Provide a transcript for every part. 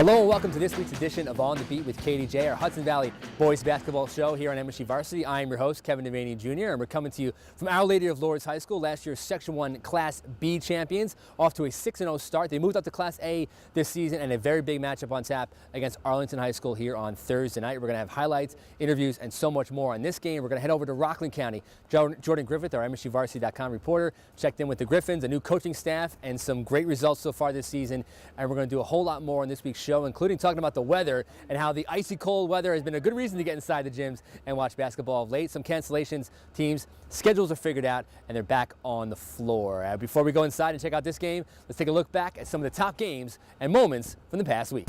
Hello and welcome to this week's edition of On the Beat with KDJ, our Hudson Valley boys basketball show here on MSU Varsity. I am your host, Kevin Devaney Jr., and we're coming to you from Our Lady of Lourdes High School, last year's Section 1 Class B champions, off to a 6-0 start. They moved up to Class A this season, and a very big matchup on tap against Arlington High School here on Thursday night. We're going to have highlights, interviews, and so much more. On this game, we're going to head over to Rockland County. Jordan Griffith, our MSUVarsity.com reporter, checked in with the Griffins, a new coaching staff, and some great results so far this season. And we're going to do a whole lot more on this week's show, including talking about the weather and how the icy cold weather has been a good reason to get inside the gyms and watch basketball of late. Some cancellations, teams, schedules are figured out, and they're back on the floor. Before we go inside and check out this game, let's take a look back at some of the top games and moments from the past week.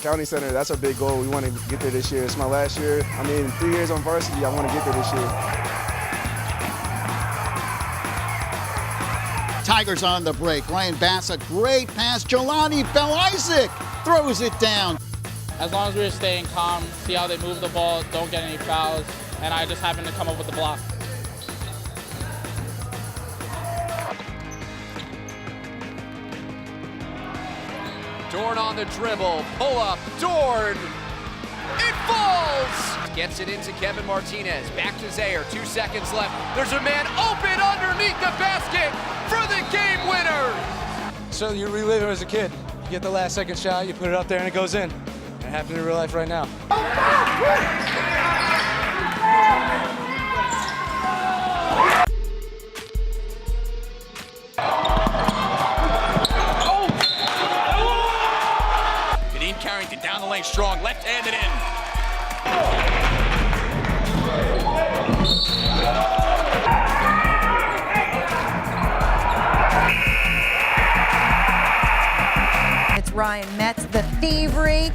County Center, that's our big goal. We want to get there this year. It's my last year. 3 years on varsity. I want to get there this year. Tigers on the break. Ryan Bass, a great pass. Jelani Bel-Isaac throws it down. As long as we're staying calm, see how they move the ball, don't get any fouls, and I just happen to come up with the block. Dorn on the dribble, pull up, Dorn, it falls! Gets it into Kevin Martinez, back to Zaire, 2 seconds left. There's a man open underneath the basket for the game winner! So you relive it as a kid. You get the last second shot, you put it up there and it goes in. It happened in real life right now. Carrington down the lane strong, left-handed in. It's Ryan Metz, the thievery.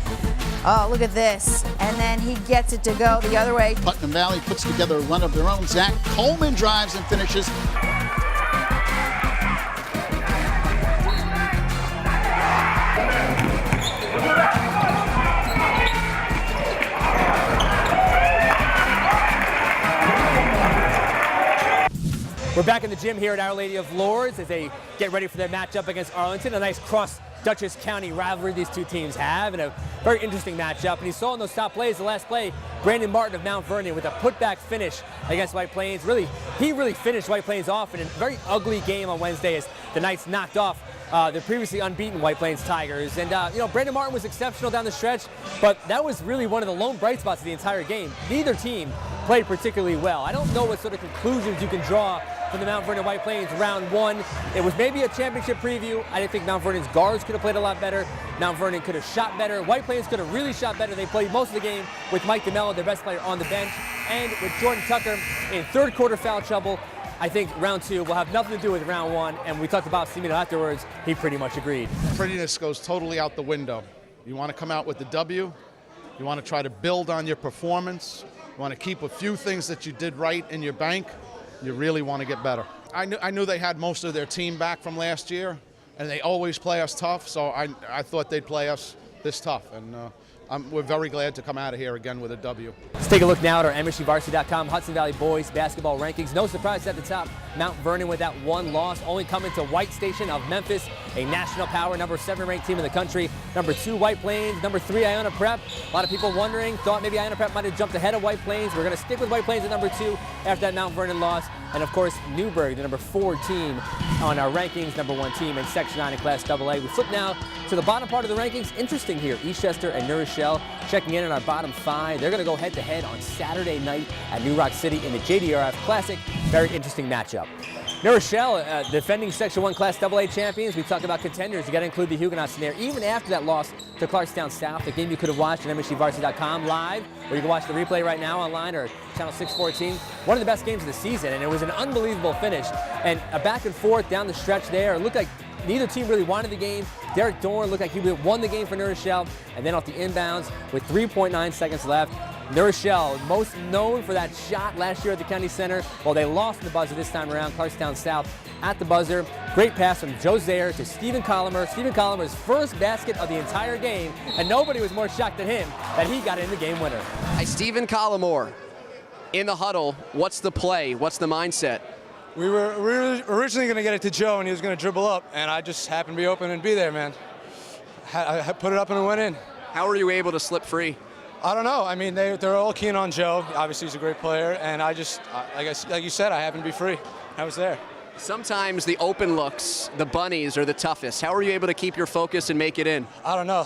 Oh, look at this. And then he gets it to go the other way. Putnam Valley puts together a run of their own. Zach Coleman drives and finishes. We're back in the gym here at Our Lady of Lourdes as they get ready for their matchup against Arlington. A nice cross-Dutchess County rivalry these two teams have, and a very interesting matchup. And you saw in those top plays, the last play, Brandon Martin of Mount Vernon with a putback finish against White Plains. He really finished White Plains off in a very ugly game on Wednesday as the Knights knocked off the previously unbeaten White Plains Tigers. And, Brandon Martin was exceptional down the stretch, but that was really one of the lone bright spots of the entire game. Neither team played particularly well. I don't know what sort of conclusions you can draw from the Mount Vernon White Plains round one. It was maybe a championship preview. I didn't think Mount Vernon's guards could have played a lot better. Mount Vernon could have shot better. White Plains could have really shot better. They played most of the game with Mike DeMello, their best player, on the bench, and with Jordan Tucker in third quarter foul trouble. I think round two will have nothing to do with round one, and we talked about Simino afterwards. He pretty much agreed. Prettiness goes totally out the window. You want to come out with the W. You want to try to build on your performance. You want to keep a few things that you did right in your bank. You really want to get better. I knew they had most of their team back from last year, and they always play us tough, so I thought they'd play us this tough. And we're very glad to come out of here again with a W. Let's take a look now at our MSUVarsity.com Hudson Valley boys basketball rankings. No surprise at the top, Mount Vernon with that one loss, only coming to White Station of Memphis, a national power, number 7 ranked team in the country. Number 2, White Plains. Number 3, Iona Prep. A lot of people wondering, thought maybe Iona Prep might have jumped ahead of White Plains. We're going to stick with White Plains at number 2 after that Mount Vernon loss. And of course, Newburgh, the number 4 team on our rankings, number 1 team in Section 9 in Class AA. We flip now to the bottom part of the rankings. Interesting here, Eastchester and New Rochelle checking in on our bottom 5. They're going to go head-to-head on Saturday night at New Rock City in the JDRF Classic. Very interesting matchup. New Rochelle, defending Section 1 Class AA champions. We talk about contenders. You got to include the Huguenots in there. Even after that loss to Clarkstown South, the game you could have watched at MSUVarsity.com live, or you can watch the replay right now online or Channel 614. One of the best games of the season, and it was an unbelievable finish. And a back and forth down the stretch there. It looked like neither team really wanted the game. Derek Dorn looked like he won the game for New Rochelle, and then off the inbounds with 3.9 seconds left. New Rochelle, most known for that shot last year at the County Center. Well, they lost the buzzer this time around. Clarkstown South at the buzzer. Great pass from Joe Zaire to Stephen Collimer. Stephen Collimer's first basket of the entire game, and nobody was more shocked than him that he got in the game winner. Stephen Collimer in the huddle. What's the play? What's the mindset? We were originally going to get it to Joe, and he was going to dribble up, and I just happened to be open and be there, man. I put it up and it went in. How were you able to slip free? I don't know. I mean, they're all keen on Joe. Obviously, he's a great player, and like you said, I happened to be free. I was there. Sometimes the open looks, the bunnies, are the toughest. How were you able to keep your focus and make it in? I don't know.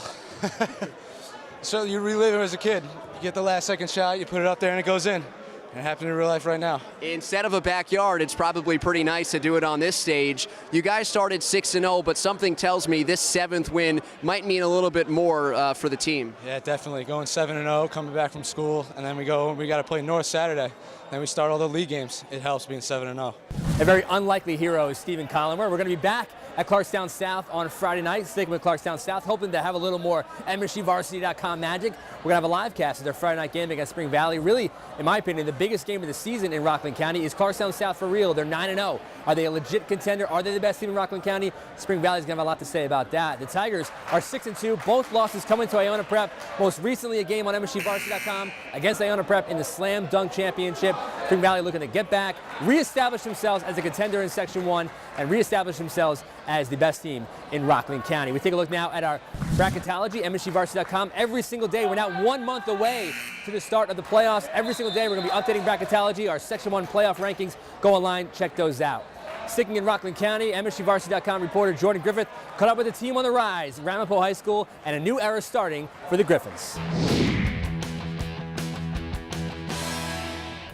So you relive it as a kid. You get the last second shot, you put it up there, and it goes in. And it happened in real life right now. Instead of a backyard, it's probably pretty nice to do it on this stage. You guys started 6-0, but something tells me this 7th win might mean a little bit more for the team. Yeah, definitely. Going 7-0, coming back from school, and then we got to play North Saturday. Then we start all the league games. It helps being 7-0. A very unlikely hero is Stephen Collimer. We're going to be back at Clarkstown South on Friday night, sticking with Clarkstown South, hoping to have a little more MSUVarsity.com magic. We're going to have a live cast of their Friday night game against Spring Valley. Really, in my opinion, the biggest game of the season in Rockland County. Is Clarkstown South for real? They're 9-0. Are they a legit contender? Are they the best team in Rockland County? Spring Valley's going to have a lot to say about that. The Tigers are 6-2. Both losses coming to Iona Prep. Most recently, a game on MSUVarsity.com against Iona Prep in the Slam Dunk Championship. Spring Valley looking to get back, reestablish themselves as a contender in Section 1, and reestablish themselves as the best team in Rockland County. We take a look now at our bracketology, MSUVarsity.com. Every single day, we're now 1 month away to the start of the playoffs. Every single day, we're going to be updating bracketology, our Section 1 playoff rankings. Go online, check those out. Sticking in Rockland County, MSUVarsity.com reporter Jordan Griffith caught up with a team on the rise, Ramapo High School, and a new era starting for the Griffins.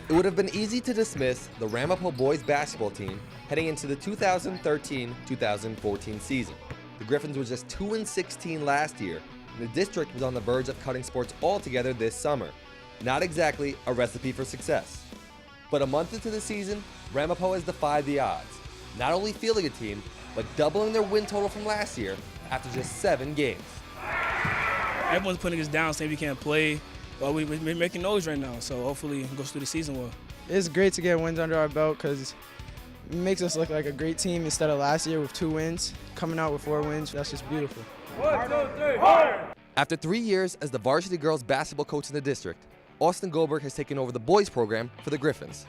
It would have been easy to dismiss the Ramapo boys basketball team heading into the 2013-2014 season. The Griffins were just 2-16 last year, and the district was on the verge of cutting sports altogether this summer. Not exactly a recipe for success. But a month into the season, Ramapo has defied the odds, not only fielding a team, but doubling their win total from last year after just 7 games. Everyone's putting us down, saying we can't play. Well, we're making noise right now, so hopefully it goes through the season well. It's great to get wins under our belt because it makes us look like a great team instead of last year with 2 wins. Coming out with 4 wins, that's just beautiful. 1, 2, 3, fire! After 3 years as the varsity girls basketball coach in the district, Austin Goldberg has taken over the boys program for the Griffins.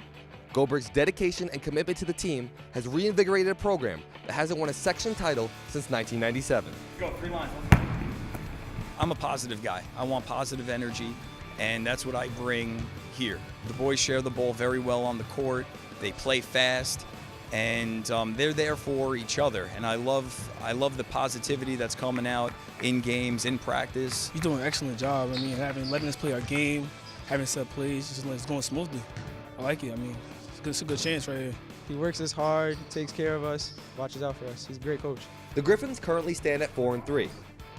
Goldberg's dedication and commitment to the team has reinvigorated a program that hasn't won a section title since 1997. Go, 3 lines. I'm a positive guy. I want positive energy, and that's what I bring here. The boys share the ball very well on the court. They play fast, and they're there for each other. And I love the positivity that's coming out in games, in practice. He's doing an excellent job. I mean, letting us play our game, having set plays, it's going smoothly. I like it. I mean, it's a good chance right here. He works as hard, takes care of us, watches out for us. He's a great coach. The Griffins currently stand at 4-3,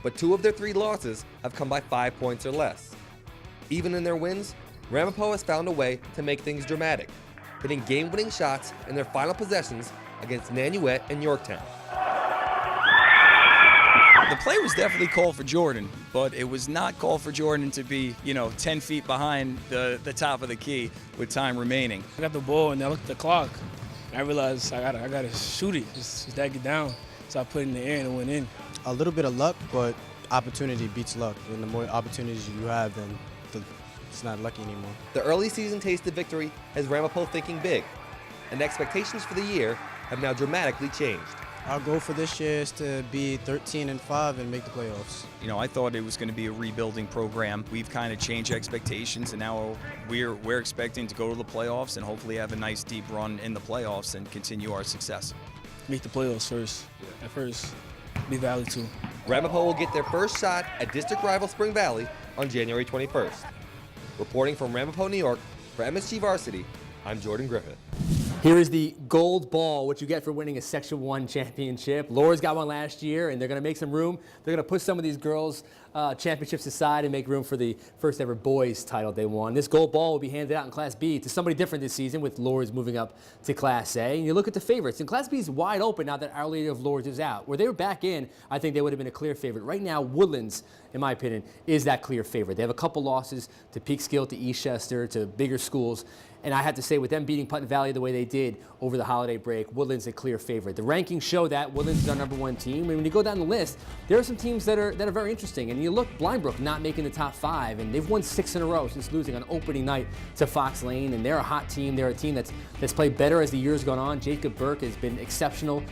but 2 of their 3 losses have come by 5 points or less. Even in their wins, Ramapo has found a way to make things dramatic, hitting game-winning shots in their final possessions against Nanuet and Yorktown. The play was definitely called for Jordan, but it was not called for Jordan to be, 10 feet behind the top of the key with time remaining. I got the ball and I looked at the clock. And I realized I gotta shoot it, just that get down. So I put it in the air and it went in. A little bit of luck, but opportunity beats luck. And the more opportunities you have, then it's not lucky anymore. The early season taste of victory has Ramapo thinking big, and expectations for the year have now dramatically changed. Our goal for this year is to be 13-5 and make the playoffs. I thought it was going to be a rebuilding program. We've kind of changed expectations, and now we're expecting to go to the playoffs and hopefully have a nice deep run in the playoffs and continue our success. Make the playoffs first. At first, be Valley too. Ramapo will get their first shot at district rival Spring Valley on January 21st. Reporting from Ramapo, New York, for MSG Varsity, I'm Jordan Griffith. Here is the gold ball, what you get for winning a Section 1 championship. Lourdes got one last year, and they're going to make some room. They're going to put some of these girls' championships aside and make room for the first ever boys title they won. This gold ball will be handed out in Class B to somebody different this season, with Lourdes moving up to Class A. And you look at the favorites, and Class B is wide open now that Our Lady of Lourdes is out. Where they were back in, I think they would have been a clear favorite. Right now, Woodlands, in my opinion, is that clear favorite. They have a couple losses to Peekskill, to Eastchester, to bigger schools. And I have to say, with them beating Putnam Valley the way they did over the holiday break, Woodland's a clear favorite. The rankings show that Woodland's is our #1 team. And when you go down the list, there are some teams that are very interesting. And you look, Blindbrook not making the top 5, and they've won 6 in a row since losing on opening night to Fox Lane. And they're a hot team. They're a team that's played better as the years gone on. Jacob Burke has been exceptional.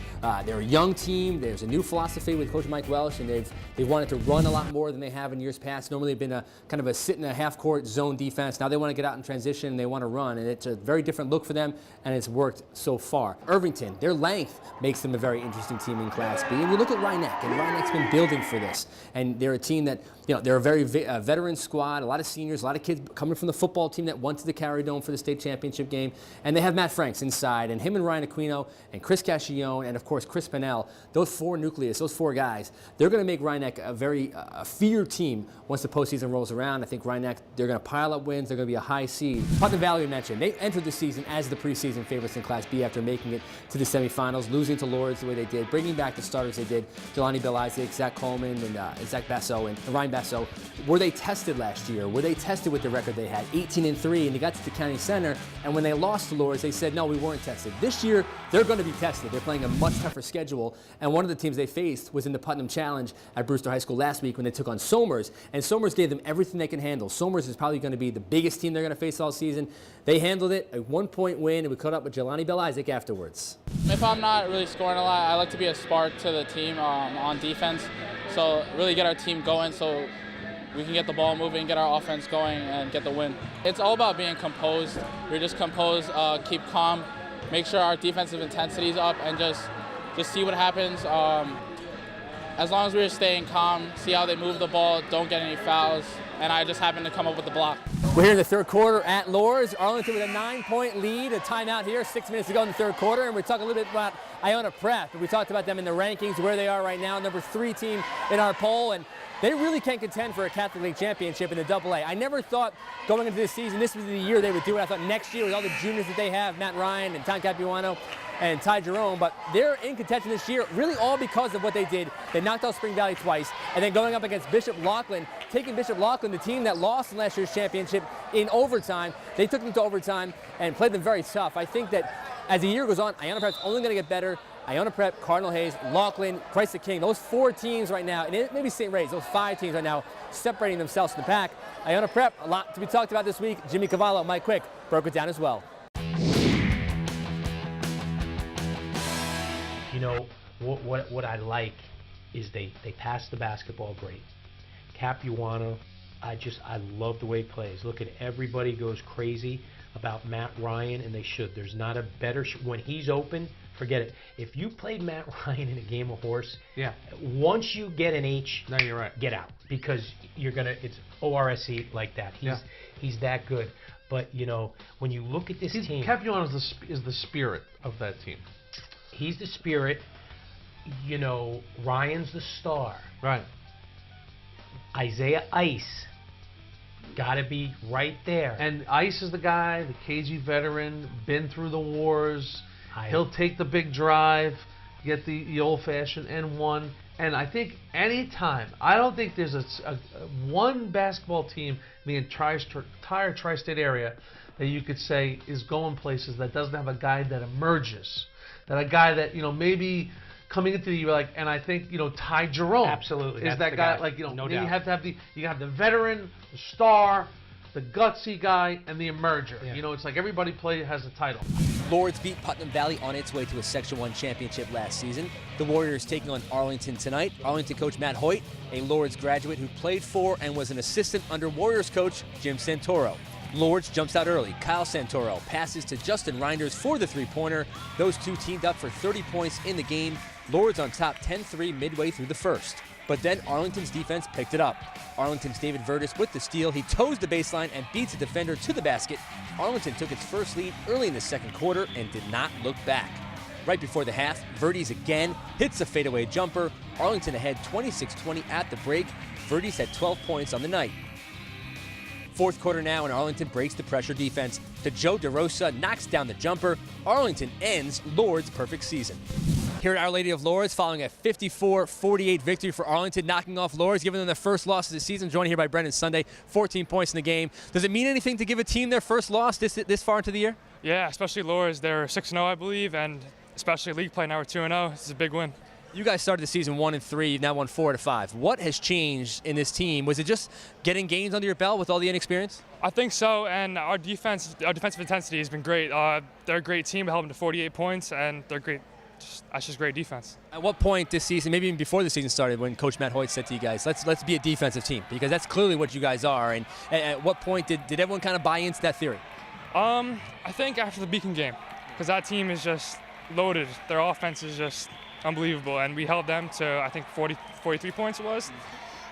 They're a young team. There's a new philosophy with Coach Mike Welsh, and they've wanted to run a lot more than they have in years past. Normally, they've been a kind of a sit in a half-court zone defense. Now they want to get out in transition and they want to run, and it's a very different look for them, and it's worked so far. Irvington, their length makes them a very interesting team in Class B. And you look at Rhinebeck, and Rhinebeck's been building for this, and they're a team that, they're a very veteran squad, a lot of seniors, a lot of kids coming from the football team that went to the Carry Dome for the state championship game, and they have Matt Franks inside, and him and Ryan Aquino, and Chris Cashillon, and of course Chris Pennell. Those 4 nucleus, those 4 guys, they're going to make Rhinebeck a very feared team once the postseason rolls around. I think Rhinebeck, they're going to pile up wins. They're going to be a high seed. Putnam Valley, we mentioned, they entered the season as the preseason favorites in Class B after making it to the semifinals, losing to Lourdes the way they did, bringing back the starters they did, Jelani Bill Isaac, Zach Coleman, and Zach Basso, and Ryan Basso. Were they tested last year? Were they tested with the record they had, 18-3, and they got to the county center, and when they lost to Lourdes, they said, no, we weren't tested. This year, they're going to be tested. They're playing a much tougher schedule, and one of the teams they faced was in the Putnam Challenge at Brewster High School last week when they took on Somers, and Somers gave them everything they can handle. Somers is probably going to be the biggest team they're going to face all season. They handled it, a 1-point win, and we caught up with Jelani Bell Isaac afterwards. If I'm not really scoring a lot, I like to be a spark to the team on defense. So really get our team going so we can get the ball moving, get our offense going, and get the win. It's all about being composed. We're just composed, keep calm, make sure our defensive intensity is up, and just see what happens. As long as we're staying calm, see how they move the ball, don't get any fouls, and I just happen to come up with the block. We're here in the third quarter at Lourdes. Arlington with a 9-point lead, a timeout here, 6 minutes to go in the third quarter, and we're talking a little bit about Iona Prep. We talked about them in the rankings, where they are right now, #3 team in our poll, and they really can contend for a Catholic League championship in the AA. I never thought going into this season, this was the year they would do it. I thought next year with all the juniors that they have, Matt Ryan and Tom Capuano and Ty Jerome, but they're in contention this year, really all because of what they did. They knocked out Spring Valley twice, and then going up against Bishop Laughlin, taking Bishop Laughlin, the team that lost in last year's championship, in overtime. They took them to overtime and played them very tough. I think that as the year goes on, Iona Prep's only going to get better. Iona Prep, Cardinal Hayes, Laughlin, Christ the King, those 4 teams right now, and maybe St. Ray's, those 5 teams right now separating themselves from the pack. Iona Prep, a lot to be talked about this week. Jimmy Cavallo, Mike Quick, broke it down as well. What I like is they pass the basketball great. Capuano, I love the way he plays. Look at everybody goes crazy about Matt Ryan, and they should. There's not a better when he's open, forget it. If you played Matt Ryan in a game of horse, once you get an H, no, you're right. Get out, because it's ORSE like that. He's that good. But when you look at this team, Capuano is the spirit of that team. He's the spirit. Ryan's the star. Right. Isaiah Ice, gotta be right there. And Ice is the guy, the KG veteran, been through the wars. He'll take the big drive, get the old-fashioned N1. And I think anytime, I don't think there's one basketball team in the entire tri-state area that you could say is going places that doesn't have a guy that emerges. That a guy that, maybe coming into the year, and I think, Ty Jerome absolutely is that guy. No you doubt. have to have you have the veteran, the star, the gutsy guy, and the emerger. It's like everybody has a title. Lourdes beat Putnam Valley on its way to a Section 1 championship last season. The Warriors taking on Arlington tonight. Arlington coach Matt Hoyt, a Lourdes graduate who played for and was an assistant under Warriors coach Jim Santoro. Lourdes jumps out early. Kyle Santoro passes to Justin Reinders for the three-pointer. Those two teamed up for 30 points in the game. Lourdes on top 10-3 midway through the first. But then Arlington's defense picked it up. Arlington's David Vertis with the steal. He toes the baseline and beats a defender to the basket. Arlington took its first lead early in the second quarter and did not look back. Right before the half, Vertis again hits a fadeaway jumper. Arlington ahead 26-20 at the break. Vertis had 12 points on the night. Fourth quarter now, and Arlington breaks the pressure defense. Joe DeRosa knocks down the jumper. Arlington ends Lourdes' perfect season. Here at Our Lady of Lourdes, following a 54-48 victory for Arlington, knocking off Lourdes, giving them their first loss of the season. Joined here by Brendan Sunday, 14 points in the game. Does it mean anything to give a team their first loss this far into the year? Yeah, especially Lourdes. They're 6-0, I believe, and especially league play now we're 2-0. This is a big win. You guys started the season 1-3. You've now won 4 out of 5. What has changed in this team? Was it just getting games under your belt with all the inexperience? I think so, and our defensive intensity has been great. They're a great team. We held them to 48 points, and they're great. That's just great defense. At what point this season, maybe even before the season started, when Coach Matt Hoyt said to you guys, let's be a defensive team, because that's clearly what you guys are, and at what point did everyone kind of buy into that theory? I think after the Beacon game, because that team is just loaded. Their offense is just unbelievable, and we held them to, I think, 43 points it was.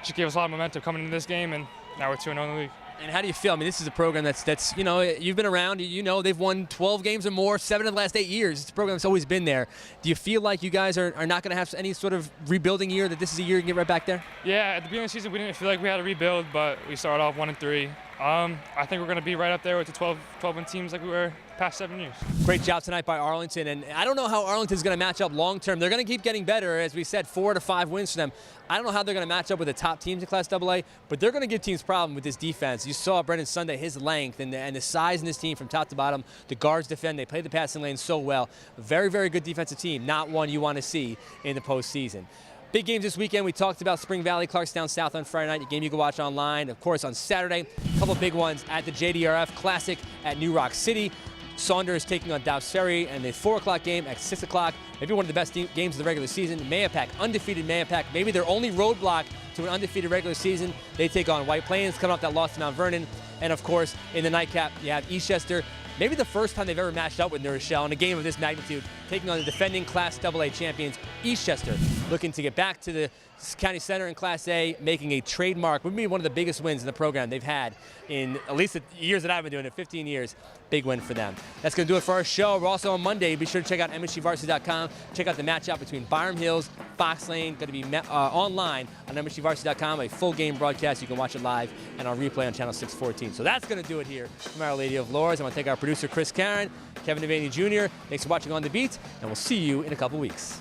Just gave us a lot of momentum coming into this game, and now we're 2-0 in the league. And how do you feel? I mean, this is a program that's you know, you've been around, you know, they've won 12 games or more, 7 in the last 8 years. It's a program that's always been there. Do you feel like you guys are not going to have any sort of rebuilding year, that this is a year you can get right back there? Yeah, at the beginning of the season, we didn't feel like we had to rebuild, but we started off 1-3. I think we're going to be right up there with the 12-win teams like we were the past 7 years. Great job tonight by Arlington, and I don't know how Arlington's going to match up long term. They're going to keep getting better, as we said, 4 to 5 wins for them. I don't know how they're going to match up with the top teams in Class AA, but they're going to give teams problem with this defense. You saw Brendan Sunday, his length and the size in this team from top to bottom. The guards defend. They play the passing lane so well. Very, very good defensive team. Not one you want to see in the postseason. Big games this weekend. We talked about Spring Valley, Clarkstown South on Friday night, a game you can watch online. Of course, on Saturday, a couple big ones at the JDRF Classic at New Rock City. Saunders taking on Dobbs Ferry, and the 4 o'clock game at 6 o'clock. Maybe one of the best games of the regular season. Mayapack, undefeated Mayapack, maybe their only roadblock to an undefeated regular season. They take on White Plains, coming off that loss to Mount Vernon. And of course, in the nightcap, you have Eastchester. Maybe the first time they've ever matched up with New Rochelle in a game of this magnitude, taking on the defending Class AA champions, Eastchester, looking to get back to the county center in Class A, making a trademark. Would be one of the biggest wins in the program they've had in at least the years that I've been doing it, 15 years. Big win for them. That's going to do it for our show. We're also on Monday. Be sure to check out MSUVarsity.com. Check out the matchup between Byram Hills, Fox Lane. Going to be online on MSUVarsity.com. A full game broadcast. You can watch it live and on replay on channel 614. So that's going to do it here from Our Lady of Lourdes. I want to thank our producer, Chris Karen, Kevin Devaney Jr. Thanks for watching On the Beat, and we'll see you in a couple weeks.